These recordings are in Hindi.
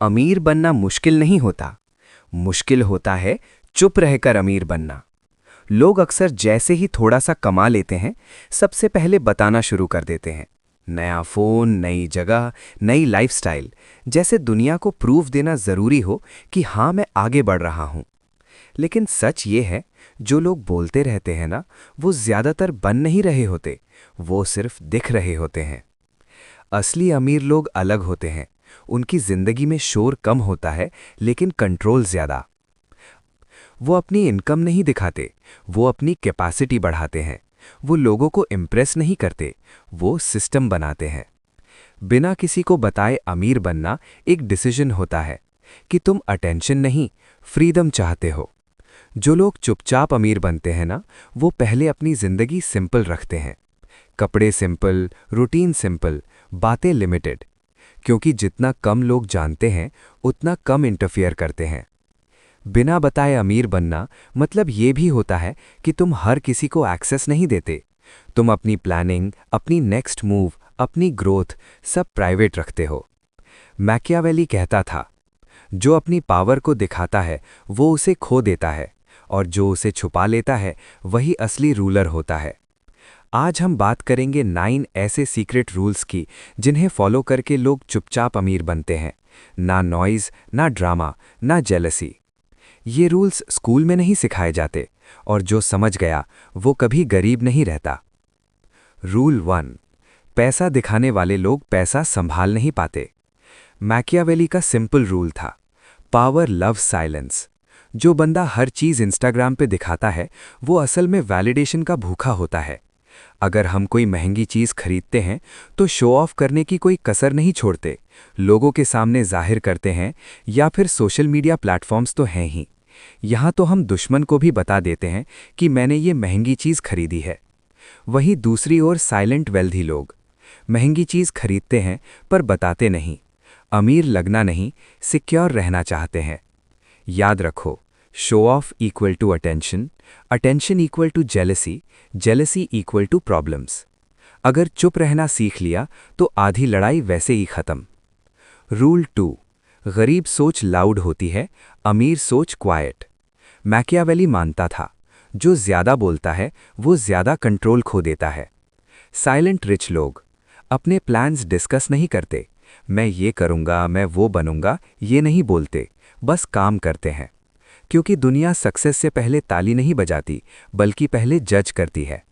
अमीर बनना मुश्किल नहीं होता। मुश्किल होता है चुप रहकर अमीर बनना। लोग अक्सर जैसे ही थोड़ा सा कमा लेते हैं, सबसे पहले बताना शुरू कर देते हैं। नया फोन, नई जगह, नई लाइफस्टाइल, जैसे दुनिया को प्रूफ देना जरूरी हो कि हाँ, मैं आगे बढ़ रहा हूं। लेकिन सच ये है, जो लोग बोलते रहते हैं ना, वो ज्यादातर बन नहीं रहे होते, वो सिर्फ दिख रहे होते हैं। असली अमीर लोग अलग होते हैं। उनकी जिंदगी में शोर कम होता है, लेकिन कंट्रोल ज्यादा। वो अपनी इनकम नहीं दिखाते, वो अपनी कैपेसिटी बढ़ाते हैं। वो लोगों को इम्प्रेस नहीं करते, वो सिस्टम बनाते हैं। बिना किसी को बताए अमीर बनना एक डिसीजन होता है कि तुम अटेंशन नहीं, फ्रीडम चाहते हो। जो लोग चुपचाप अमीर बनते हैं ना, वो पहले अपनी जिंदगी सिंपल रखते हैं। कपड़े सिंपल, रूटीन सिंपल, बातें लिमिटेड। क्योंकि जितना कम लोग जानते हैं, उतना कम इंटरफियर करते हैं। बिना बताए अमीर बनना मतलब ये भी होता है कि तुम हर किसी को एक्सेस नहीं देते। तुम अपनी प्लानिंग, अपनी नेक्स्ट मूव, अपनी ग्रोथ सब प्राइवेट रखते हो। मैकियावेली कहता था, जो अपनी पावर को दिखाता है वो उसे खो देता है, और जो उसे छुपा लेता है वही असली रूलर होता है। आज हम बात करेंगे 9 ऐसे सीक्रेट रूल्स की जिन्हें फॉलो करके लोग चुपचाप अमीर बनते हैं। ना नॉइज, ना ड्रामा, ना जेलसी। ये रूल्स स्कूल में नहीं सिखाए जाते, और जो समझ गया वो कभी गरीब नहीं रहता। रूल 1, पैसा दिखाने वाले लोग पैसा संभाल नहीं पाते। मैकियावेली का सिंपल रूल था, पावर लव साइलेंस। जो बंदा हर चीज इंस्टाग्राम पे दिखाता है, वो असल में वैलिडेशन का भूखा होता है। अगर हम कोई महंगी चीज खरीदते हैं तो शो ऑफ करने की कोई कसर नहीं छोड़ते। लोगों के सामने जाहिर करते हैं, या फिर सोशल मीडिया प्लेटफॉर्म्स तो हैं ही। यहाँ तो हम दुश्मन को भी बता देते हैं कि मैंने ये महंगी चीज खरीदी है। वहीं दूसरी ओर साइलेंट वेल्दी लोग महंगी चीज खरीदते हैं पर बताते नहीं। अमीर लगना नहीं, सिक्योर रहना चाहते हैं। याद रखो, show off equal to attention, attention equal to jealousy, jealousy equal to problems. अगर चुप रहना सीख लिया तो आधी लड़ाई वैसे ही खत्म। रूल 2, गरीब सोच लाउड होती है, अमीर सोच क्वाइट। मैकियावेली मानता था, जो ज्यादा बोलता है वो ज्यादा कंट्रोल खो देता है। साइलेंट रिच लोग अपने प्लान्स डिस्कस नहीं करते। मैं ये करूंगा, मैं वो बनूंगा, ये नहीं बोलते, बस काम करते हैं। क्योंकि दुनिया सक्सेस से पहले ताली नहीं बजाती, बल्कि पहले जज करती है।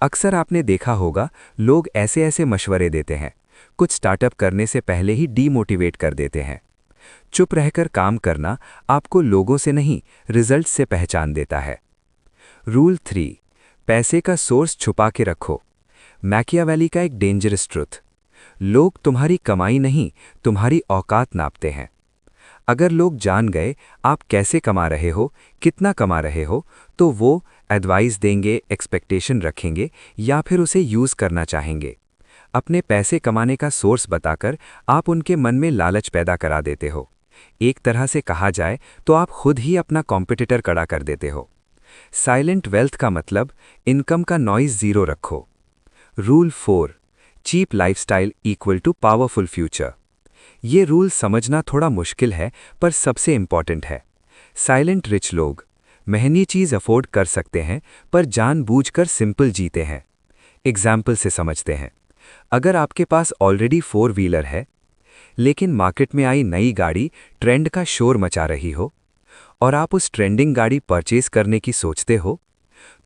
अक्सर आपने देखा होगा, लोग ऐसे ऐसे मशवरे देते हैं, कुछ स्टार्टअप करने से पहले ही डीमोटिवेट कर देते हैं। चुप रहकर काम करना आपको लोगों से नहीं, रिजल्ट से पहचान देता है। रूल 3, पैसे का सोर्स छुपा के रखो। मैकियावेली का एक डेंजरस ट्रुथ, लोग तुम्हारी कमाई नहीं, तुम्हारी औकात नापते हैं। अगर लोग जान गए आप कैसे कमा रहे हो, कितना कमा रहे हो, तो वो एडवाइस देंगे, एक्सपेक्टेशन रखेंगे, या फिर उसे यूज करना चाहेंगे। अपने पैसे कमाने का सोर्स बताकर आप उनके मन में लालच पैदा करा देते हो। एक तरह से कहा जाए तो आप खुद ही अपना कॉम्पिटिटर खड़ा कर देते हो। साइलेंट वेल्थ का मतलब, इनकम का नॉइज जीरो रखो। Rule 4, cheap lifestyle equal to powerful future. ये रूल समझना थोड़ा मुश्किल है, पर सबसे इंपॉर्टेंट है। साइलेंट रिच लोग महंगी चीज अफोर्ड कर सकते हैं, पर जानबूझकर सिंपल जीते हैं। एग्जाम्पल से समझते हैं। अगर आपके पास ऑलरेडी 4 व्हीलर है, लेकिन मार्केट में आई नई गाड़ी ट्रेंड का शोर मचा रही हो, और आप उस ट्रेंडिंग गाड़ी परचेज करने की सोचते हो,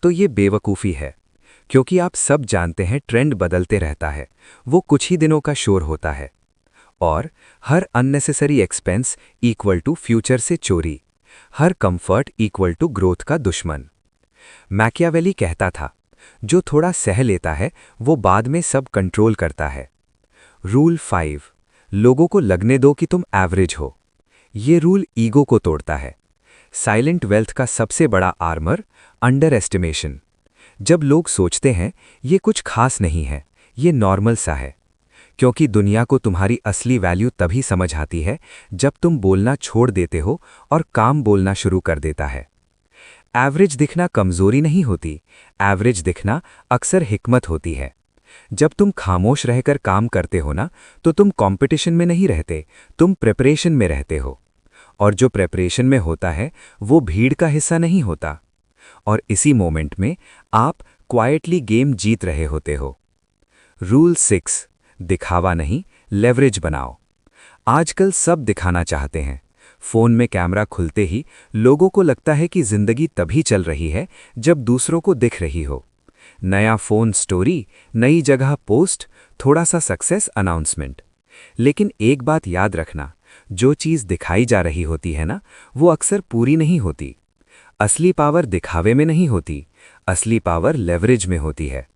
तो ये बेवकूफ़ी है। क्योंकि आप सब जानते हैं ट्रेंड बदलते रहता है, वो कुछ ही दिनों का शोर होता है। और हर unnecessary expense equal to future से चोरी, हर कंफर्ट इक्वल टू ग्रोथ का दुश्मन। मैकियावेली कहता था, जो थोड़ा सह लेता है वो बाद में सब कंट्रोल करता है। रूल 5, लोगों को लगने दो कि तुम एवरेज हो। ये रूल ईगो को तोड़ता है। साइलेंट वेल्थ का सबसे बड़ा आर्मर, अंडर एस्टिमेशन। जब लोग सोचते हैं ये कुछ खास नहीं है, ये नॉर्मल सा है। क्योंकि दुनिया को तुम्हारी असली वैल्यू तभी समझ आती है जब तुम बोलना छोड़ देते हो और काम बोलना शुरू कर देता है। एवरेज दिखना कमजोरी नहीं होती, एवरेज दिखना अक्सर हिकमत होती है। जब तुम खामोश रहकर काम करते हो ना, तो तुम कंपटीशन में नहीं रहते, तुम प्रिपरेशन में रहते हो। और जो प्रिपरेशन में होता है वो भीड़ का हिस्सा नहीं होता। और इसी मोमेंट में आप क्वाइटली गेम जीत रहे होते हो। रूल 6, दिखावा नहीं, लेवरेज बनाओ। आजकल सब दिखाना चाहते हैं। फोन में कैमरा खुलते ही लोगों को लगता है कि जिंदगी तभी चल रही है जब दूसरों को दिख रही हो। नया फोन स्टोरी, नई जगह पोस्ट, थोड़ा सा सक्सेस अनाउंसमेंट। लेकिन एक बात याद रखना, जो चीज़ दिखाई जा रही होती है ना, वो अक्सर पूरी नहीं होती। असली पावर दिखावे में नहीं होती, असली पावर लेवरेज में होती है।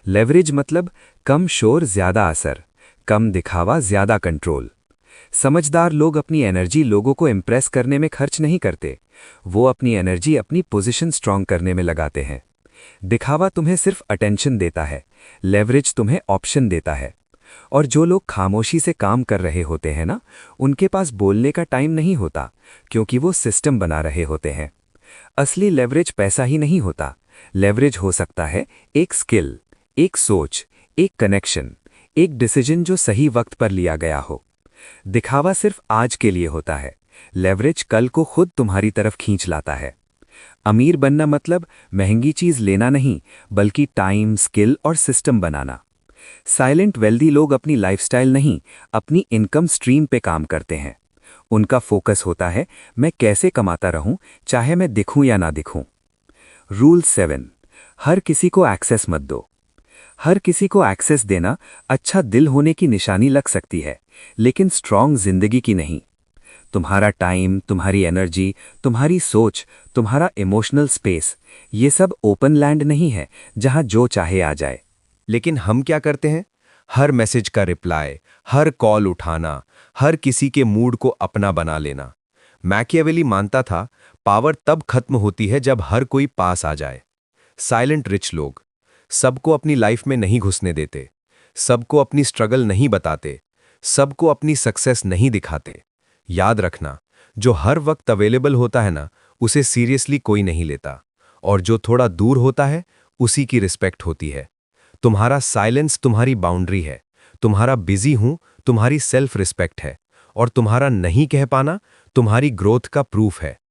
लेवरेज मतलब कम शोर ज्यादा असर, कम दिखावा ज्यादा कंट्रोल। समझदार लोग अपनी एनर्जी लोगों को इम्प्रेस करने में खर्च नहीं करते, वो अपनी एनर्जी अपनी पोजीशन स्ट्रांग करने में लगाते हैं। दिखावा तुम्हें सिर्फ अटेंशन देता है, लेवरेज तुम्हें ऑप्शन देता है। और जो लोग खामोशी से काम कर रहे होते हैं ना, उनके पास बोलने का टाइम नहीं होता, क्योंकि वो सिस्टम बना रहे होते हैं। असली लेवरेज पैसा ही नहीं होता, लेवरेज हो सकता है एक स्किल, एक सोच, एक कनेक्शन, एक डिसीजन जो सही वक्त पर लिया गया हो। दिखावा सिर्फ आज के लिए होता है, लेवरेज कल को खुद तुम्हारी तरफ खींच लाता है। अमीर बनना मतलब महंगी चीज लेना नहीं, बल्कि टाइम, स्किल और सिस्टम बनाना। साइलेंट वेल्दी लोग अपनी लाइफस्टाइल नहीं, अपनी इनकम स्ट्रीम पे काम करते हैं। उनका फोकस होता है मैं कैसे कमाता रहूं, चाहे मैं दिखूं या ना दिखूं। रूल 7, हर किसी को एक्सेस मत दो। हर किसी को एक्सेस देना अच्छा दिल होने की निशानी लग सकती है, लेकिन स्ट्रांग जिंदगी की नहीं। तुम्हारा टाइम, तुम्हारी एनर्जी, तुम्हारी सोच, तुम्हारा इमोशनल स्पेस, ये सब ओपन लैंड नहीं है जहां जो चाहे आ जाए। लेकिन हम क्या करते हैं? हर मैसेज का रिप्लाई, हर कॉल उठाना, हर किसी के मूड को अपना बना लेना। मैकियावेली मानता था पावर तब खत्म होती है जब हर कोई पास आ जाए। साइलेंट रिच लोग सबको अपनी लाइफ में नहीं घुसने देते, सबको अपनी स्ट्रगल नहीं बताते, सबको अपनी सक्सेस नहीं दिखाते। याद रखना, जो हर वक्त अवेलेबल होता है ना, उसे सीरियसली कोई नहीं लेता, और जो थोड़ा दूर होता है उसी की रिस्पेक्ट होती है। तुम्हारा साइलेंस तुम्हारी बाउंड्री है, तुम्हारा बिजी हूं तुम्हारी सेल्फ रिस्पेक्ट है, और तुम्हारा नहीं कह पाना तुम्हारी ग्रोथ का प्रूफ है।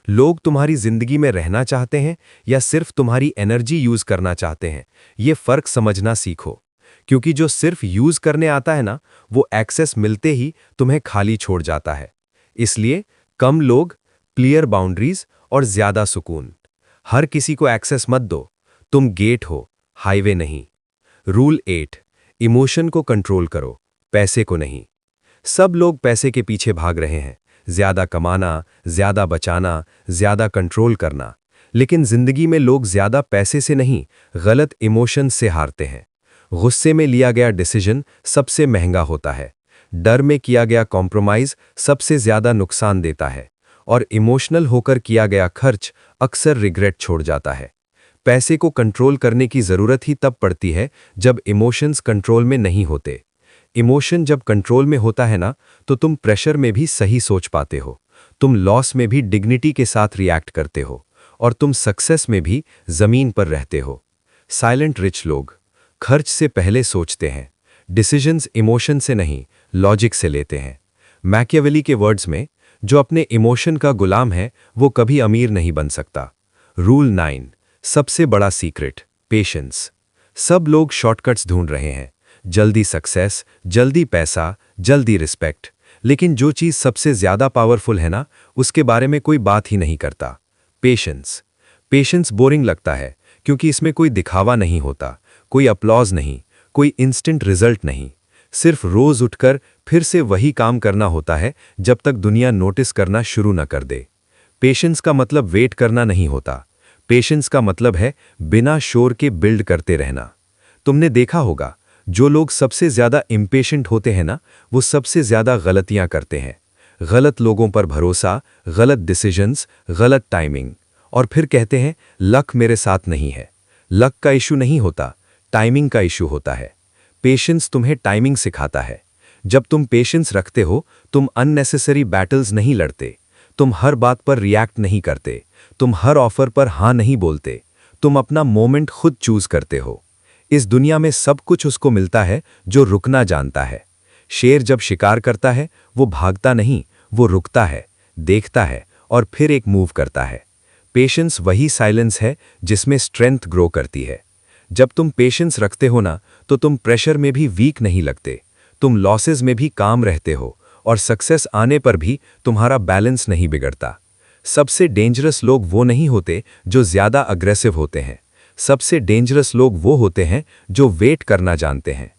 लोग तुम्हारी जिंदगी में रहना चाहते हैं या सिर्फ तुम्हारी एनर्जी यूज करना चाहते हैं, ये फर्क समझना सीखो। क्योंकि जो सिर्फ यूज करने आता है ना, वो एक्सेस मिलते ही तुम्हें खाली छोड़ जाता है। इसलिए कम लोग, क्लियर बाउंड्रीज और ज्यादा सुकून। हर किसी को एक्सेस मत दो, तुम गेट हो, हाईवे नहीं। रूल 8, इमोशन को कंट्रोल करो, पैसे को नहीं। सब लोग पैसे के पीछे भाग रहे हैं, ज्यादा कमाना, ज्यादा बचाना, ज्यादा कंट्रोल करना। लेकिन जिंदगी में लोग ज्यादा पैसे से नहीं, गलत इमोशन से हारते हैं। गुस्से में लिया गया डिसीजन सबसे महंगा होता है, डर में किया गया कॉम्प्रोमाइज सबसे ज्यादा नुकसान देता है, और इमोशनल होकर किया गया खर्च अक्सर रिग्रेट छोड़ जाता है। पैसे को कंट्रोल करने की जरूरत ही तब पड़ती है जब इमोशंस कंट्रोल में नहीं होते। इमोशन जब कंट्रोल में होता है ना, तो तुम प्रेशर में भी सही सोच पाते हो, तुम लॉस में भी डिग्निटी के साथ रिएक्ट करते हो, और तुम सक्सेस में भी जमीन पर रहते हो। साइलेंट रिच लोग खर्च से पहले सोचते हैं, डिसीजंस इमोशन से नहीं, लॉजिक से लेते हैं। मैकियावेली के वर्ड्स में, जो अपने इमोशन का गुलाम है वो कभी अमीर नहीं बन सकता। रूल 9, सबसे बड़ा सीक्रेट, पेशेंस। सब लोग शॉर्टकट्स ढूंढ रहे हैं, जल्दी सक्सेस, जल्दी पैसा, जल्दी रिस्पेक्ट। लेकिन जो चीज सबसे ज्यादा पावरफुल है ना, उसके बारे में कोई बात ही नहीं करता, पेशेंस। पेशेंस बोरिंग लगता है क्योंकि इसमें कोई दिखावा नहीं होता, कोई अपलॉज नहीं, कोई इंस्टेंट रिजल्ट नहीं। सिर्फ रोज उठकर फिर से वही काम करना होता है जब तक दुनिया नोटिस करना शुरू न कर दे। पेशेंस का मतलब वेट करना नहीं होता, पेशेंस का मतलब है बिना शोर के बिल्ड करते रहना। तुमने देखा होगा, जो लोग सबसे ज्यादा इम्पेशेंट होते हैं ना, वो सबसे ज्यादा गलतियां करते हैं। गलत लोगों पर भरोसा, गलत डिसीजंस, गलत टाइमिंग, और फिर कहते हैं लक मेरे साथ नहीं है। लक का इशू नहीं होता, टाइमिंग का इशू होता है। पेशेंस तुम्हें टाइमिंग सिखाता है। जब तुम पेशेंस रखते हो, तुम अननेसेसरी बैटल्स नहीं लड़ते, तुम हर बात पर रिएक्ट नहीं करते, तुम हर ऑफर पर हाँ नहीं बोलते, तुम अपना मोमेंट खुद चूज करते हो। इस दुनिया में सब कुछ उसको मिलता है जो रुकना जानता है। शेर जब शिकार करता है वो भागता नहीं, वो रुकता है, देखता है और फिर एक मूव करता है। पेशेंस वही साइलेंस है जिसमें स्ट्रेंथ ग्रो करती है। जब तुम पेशेंस रखते हो ना, तो तुम प्रेशर में भी वीक नहीं लगते, तुम लॉसेस में भी काम रहते हो और सक्सेस आने पर भी तुम्हारा बैलेंस नहीं बिगड़ता। सबसे डेंजरस लोग वो नहीं होते जो ज़्यादा अग्रेसिव होते हैं, सबसे डेंजरस लोग वो होते हैं जो वेट करना जानते हैं।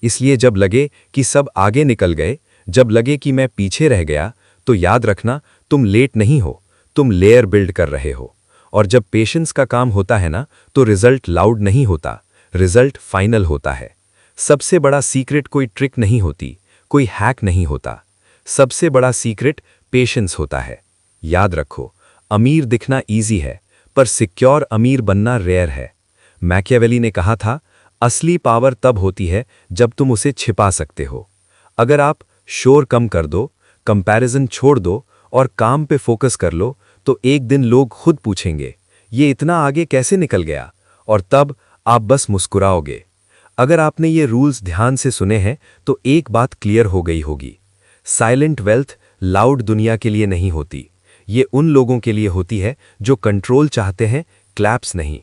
इसलिए जब लगे कि सब आगे निकल गए, जब लगे कि मैं पीछे रह गया, तो याद रखना तुम लेट नहीं हो, तुम लेयर बिल्ड कर रहे हो। और जब पेशेंस का काम होता है ना, तो रिजल्ट लाउड नहीं होता, रिजल्ट फाइनल होता है। सबसे बड़ा सीक्रेट कोई ट्रिक नहीं होती, कोई हैक नहीं होता, सबसे बड़ा सीक्रेट पेशेंस होता है। याद रखो, अमीर दिखना इजी है, पर सिक्योर अमीर बनना रेयर है। मैकियावेली ने कहा था, असली पावर तब होती है जब तुम उसे छिपा सकते हो। अगर आप शोर कम कर दो, कंपैरिजन छोड़ दो और काम पे फोकस कर लो, तो एक दिन लोग खुद पूछेंगे, ये इतना आगे कैसे निकल गया? और तब आप बस मुस्कुराओगे। अगर आपने ये रूल्स ध्यान से सुने हैं, तो एक बात क्लियर हो गई होगी, साइलेंट वेल्थ लाउड दुनिया के लिए नहीं होती, ये उन लोगों के लिए होती है जो कंट्रोल चाहते हैं, क्लैप्स नहीं।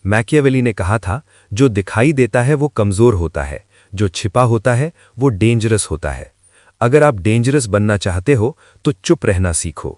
मैकियावेली ने कहा था, जो दिखाई देता है वो कमज़ोर होता है, जो छिपा होता है वो डेंजरस होता है। अगर आप डेंजरस बनना चाहते हो तो चुप रहना सीखो।